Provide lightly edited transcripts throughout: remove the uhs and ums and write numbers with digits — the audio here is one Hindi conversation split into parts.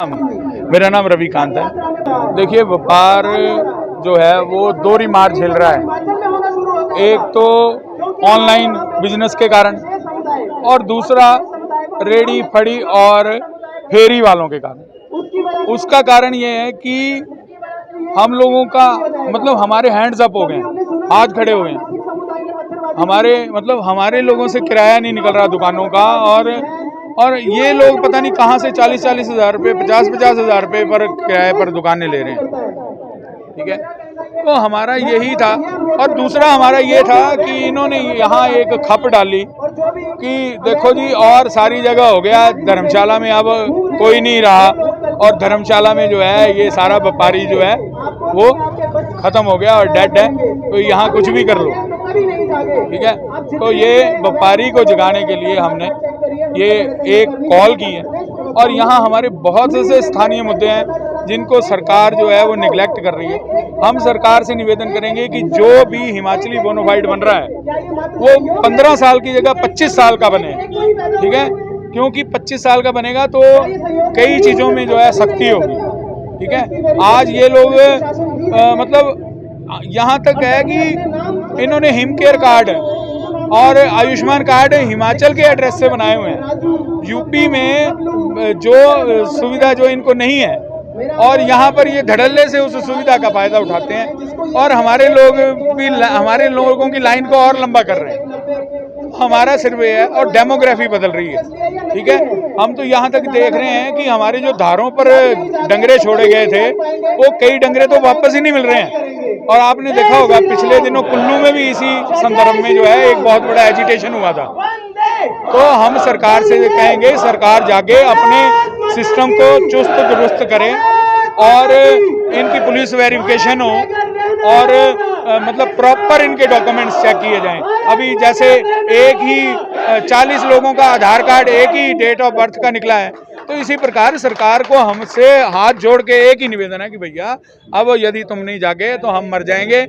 मेरा नाम रविकांत है। देखिए, व्यापार जो है वो दो मार झेल रहा है। एक तो ऑनलाइन बिजनेस के कारण और दूसरा रेडी फड़ी और फेरी वालों के कारण। उसका कारण ये है कि हम लोगों का मतलब हमारे हैंड्स अप हो गए, हाथ खड़े हो गए। हमारे लोगों से किराया नहीं निकल रहा दुकानों का, और ये लोग पता नहीं कहाँ से 40-40 हज़ार रुपये, 50-50 हज़ार रुपये पर किराए पर दुकानें ले रहे हैं। ठीक है, तो हमारा यही था। और दूसरा हमारा ये था कि इन्होंने यहाँ एक खप डाली कि देखो जी, और सारी जगह हो गया, धर्मशाला में अब कोई नहीं रहा, और धर्मशाला में जो है ये सारा व्यापारी जो है वो खत्म हो गया और डेड है, तो यहाँ कुछ भी कर लो। ठीक है, तो ये व्यापारी को जगाने के लिए हमने ये एक कॉल की है। और यहाँ हमारे बहुत से स्थानीय मुद्दे हैं जिनको सरकार जो है वो निगलेक्ट कर रही है। हम सरकार से निवेदन करेंगे कि जो भी हिमाचली बोनाफाइड बन रहा है वो 15 साल की जगह 25 साल का बने। ठीक है, क्योंकि 25 साल का बनेगा तो कई चीज़ों में जो है सख्ती होगी। ठीक है, आज ये लोग यहाँ तक है कि इन्होंने हिमकेयर कार्ड और आयुष्मान कार्ड हिमाचल के एड्रेस से बनाए हुए हैं। यूपी में जो सुविधा जो इनको नहीं है, और यहाँ पर ये धड़ल्ले से उस सुविधा का फायदा उठाते हैं, और हमारे लोगों की लाइन को और लंबा कर रहे हैं। हमारा सर्वे है और डेमोग्राफी बदल रही है। ठीक है, हम तो यहाँ तक देख रहे हैं कि हमारे जो धारों पर डंगरे छोड़े गए थे वो कई डंगरे तो वापस ही नहीं मिल रहे हैं। और आपने देखा होगा पिछले दिनों कुल्लू में भी इसी संदर्भ में जो है एक बहुत बड़ा एजिटेशन हुआ था। तो हम सरकार से कहेंगे, सरकार जाके अपने सिस्टम को चुस्त दुरुस्त करे और इनकी पुलिस वेरिफिकेशन हो, और प्रॉपर इनके डॉक्यूमेंट्स चेक किए जाएं। अभी जैसे एक ही 40 लोगों का आधार कार्ड एक ही डेट ऑफ बर्थ का निकला है, तो इसी प्रकार सरकार को हमसे हाथ जोड़ के एक ही निवेदन है कि भैया अब यदि तुम नहीं जागे तो हम मर जाएंगे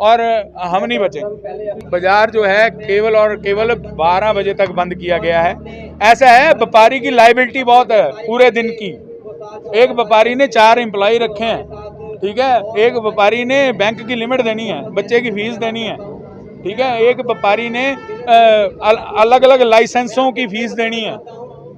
और हम नहीं बचेंगे। बाजार जो है केवल और केवल 12 बजे तक बंद किया गया है। ऐसा है, व्यापारी की लाइबिलिटी बहुत है पूरे दिन की। एक व्यापारी ने 4 एम्प्लॉय रखे हैं। ठीक है, एक व्यापारी ने बैंक की लिमिट देनी है, बच्चे की फीस देनी है। ठीक है, एक व्यापारी ने अलग अलग लाइसेंसों की फीस देनी है।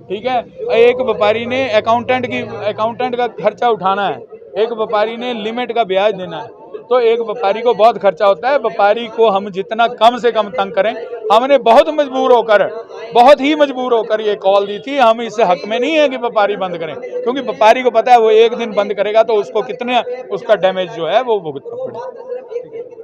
ठीक है, एक व्यापारी ने अकाउंटेंट का खर्चा उठाना है, एक व्यापारी ने लिमिट का ब्याज देना है। तो एक व्यापारी को बहुत खर्चा होता है। व्यापारी को हम जितना कम से कम तंग करें, हमने बहुत ही मजबूर होकर ये कॉल दी थी। हम इस हक में नहीं है कि व्यापारी बंद करें, क्योंकि व्यापारी को पता है वो एक दिन बंद करेगा तो उसको कितने उसका डैमेज जो है वो भुगतना पड़ेगा।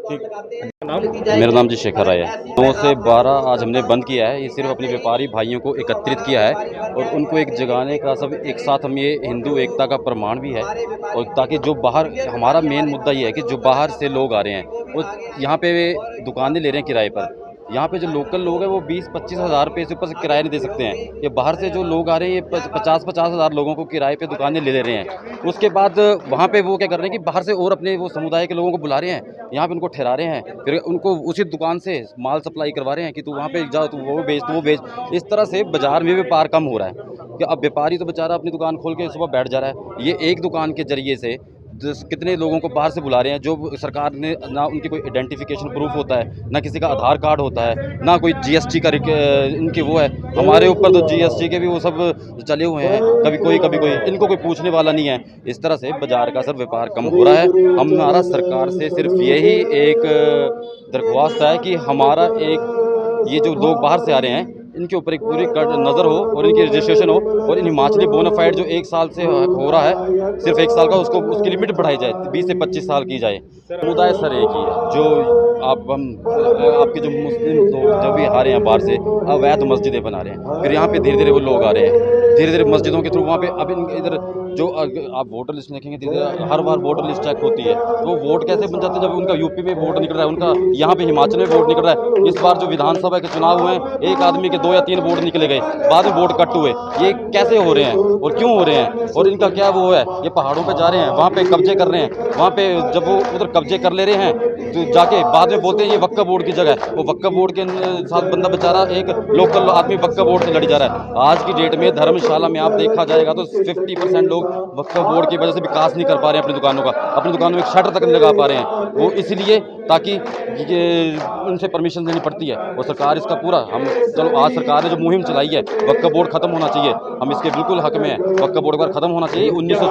मेरा नाम जी शेखर राय है। 9 से 12 आज हमने बंद किया है। ये सिर्फ अपने व्यापारी भाइयों को एकत्रित किया है और उनको एक जगाने का, सब एक साथ हम ये हिंदू एकता का प्रमाण भी है। और ताकि जो बाहर, हमारा मेन मुद्दा ये है कि जो बाहर से लोग आ रहे हैं वो यहाँ पे दुकानें ले रहे हैं किराए पर। यहाँ पे जो लोकल लोग हैं वो 20-25 हज़ार रुपये से ऊपर से किराया नहीं दे सकते हैं। ये बाहर से जो लोग आ रहे हैं ये 50-50 हज़ार लोगों को किराए पे दुकानें ले रहे हैं। उसके बाद वहाँ पे वो क्या कर रहे हैं कि बाहर से और अपने वो समुदाय के लोगों को बुला रहे हैं, यहाँ पे उनको ठहरा रहे हैं, फिर उनको उसी दुकान से माल सप्लाई करवा रहे हैं कि तू वहाँ पे जाओ, तू वो बेच। इस तरह से बाज़ार में व्यापार कम हो रहा है कि अब व्यापारी तो बेचारा अपनी दुकान खोल के सुबह बैठ जा रहा है। ये एक दुकान के जरिए से कितने लोगों को बाहर से बुला रहे हैं, जो सरकार ने ना उनकी कोई आइडेंटिफिकेशन प्रूफ होता है, ना किसी का आधार कार्ड होता है, ना कोई जीएसटी का इनके वो है। हमारे ऊपर तो जीएसटी के भी वो सब चले हुए हैं, कभी कोई इनको कोई पूछने वाला नहीं है। इस तरह से बाजार का सर व्यापार कम हो रहा है। हमारा सरकार से सिर्फ यही एक दरख्वास्त है कि हमारा एक ये जो लोग बाहर से आ रहे हैं इनके ऊपर एक पूरी नज़र हो और इनकी रजिस्ट्रेशन हो, और इन हिमाचली बोनाफाइड जो 1 साल से हो रहा है, सिर्फ 1 साल का, उसकी लिमिट बढ़ाई जाए, 20 से 25 साल की जाए। समुदाय सर एक ही है। जो आपके जो मुस्लिम लोग जब भी आ रहे हैं बाहर से, अवैध मस्जिदें बना रहे हैं, फिर यहाँ पे धीरे धीरे वो लोग आ रहे हैं, धीरे धीरे मस्जिदों के थ्रू वहाँ पे अब इधर जो आप वोटर लिस्ट देखेंगे, धीरे हर बार वोटर लिस्ट चेक होती है, तो वोट कैसे बन जाते हैं जब उनका यूपी में वोट निकल रहा है, उनका यहाँ पे हिमाचल में वोट निकल रहा है। इस बार जो विधानसभा के चुनाव हुए हैं, एक आदमी के 2 या 3 वोट निकले गए, बाद में वोट कट हुए। ये कैसे हो रहे हैं और क्यों हो रहे हैं, और इनका क्या वो है? ये पहाड़ों पे जा रहे हैं, वहाँ पे कब्जे कर रहे हैं, वहाँ पे जब वो उधर कब्जे कर ले रहे हैं तो जाके बाद बाद में बोलते हैं ये वक्फ बोर्ड की जगह है। वो वक्फ बोर्ड के साथ बंदा बेचारा एक लोकल आदमी वक्फ बोर्ड से लड़ी जा रहा है। आज की डेट में धर्मशाला में आप देखा जाएगा तो 50% लोग वक्फ बोर्ड की वजह से विकास नहीं कर पा रहे हैं अपनी दुकानों का, अपनी दुकानों में शटर तक नहीं लगा पा रहे हैं। वो इसलिए ताकि ये उनसे परमिशन लेनी पड़ती है। और सरकार इसका पूरा हम चलो आज सरकार ने जो मुहिम चलाई है वक्फ बोर्ड खत्म होना चाहिए, हम इसके बिल्कुल हक में हैं। वक्फ बोर्ड एक बार खत्म होना चाहिए। 1900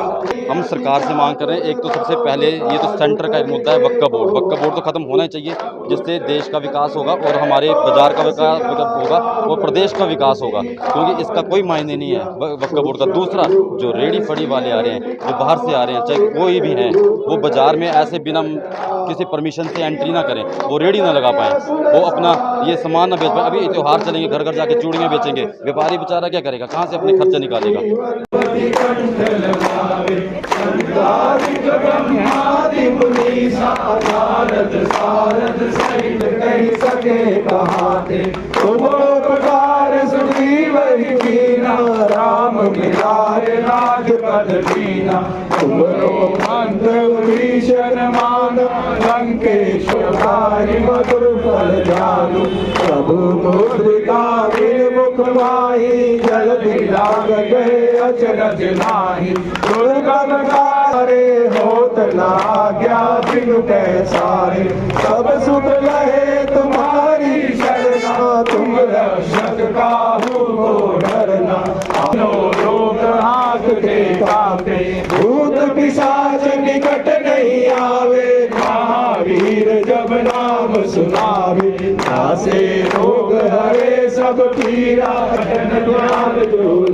हम सरकार से मांग कर रहे हैं, एक तो सबसे पहले ये तो सेंटर का एक मुद्दा है वक्फ बोर्ड तो खत्म होना ही चाहिए, जिससे देश का विकास होगा और हमारे बाजार का विकास होगा और प्रदेश का विकास होगा, क्योंकि इसका कोई मायने नहीं है वक्फ बोर्ड का। दूसरा, जो रेडी फड़ी वाले आ रहे हैं, जो बाहर से आ रहे हैं, चाहे कोई भी हैं, वो बाजार में ऐसे बिना किसी परमिशन से एंट्री ना करें, वो रेडी ना लगा पाएँ, वो अपना ये सामान ना बेच पाए। अभी त्योहार चलेंगे, घर घर जाके चूड़ियाँ बेचेंगे, व्यापारी बेचारा क्या करेगा, कहाँ से अपने खर्चा निकालेगा। राम मिलाए राजपद कीना, तुमरो अंत भीषण मान लंकेश्वरी मधुर फल जालू। प्रभु मुद्रिका मुख माही, जल्दी लाग गए अचरज नाही। दुर्गम कारे होत ना गया बिनु कैसारे, सब सुख लहे तुम्हारी शरणा। तुम रक्षक काहू को डरना, लोग हाथ के कांपे। भूत पिशाच निकट नहीं आवे, महावीर जब नाम सुनावे। नासे रोग हरे सब पीरा, ज्ञान जो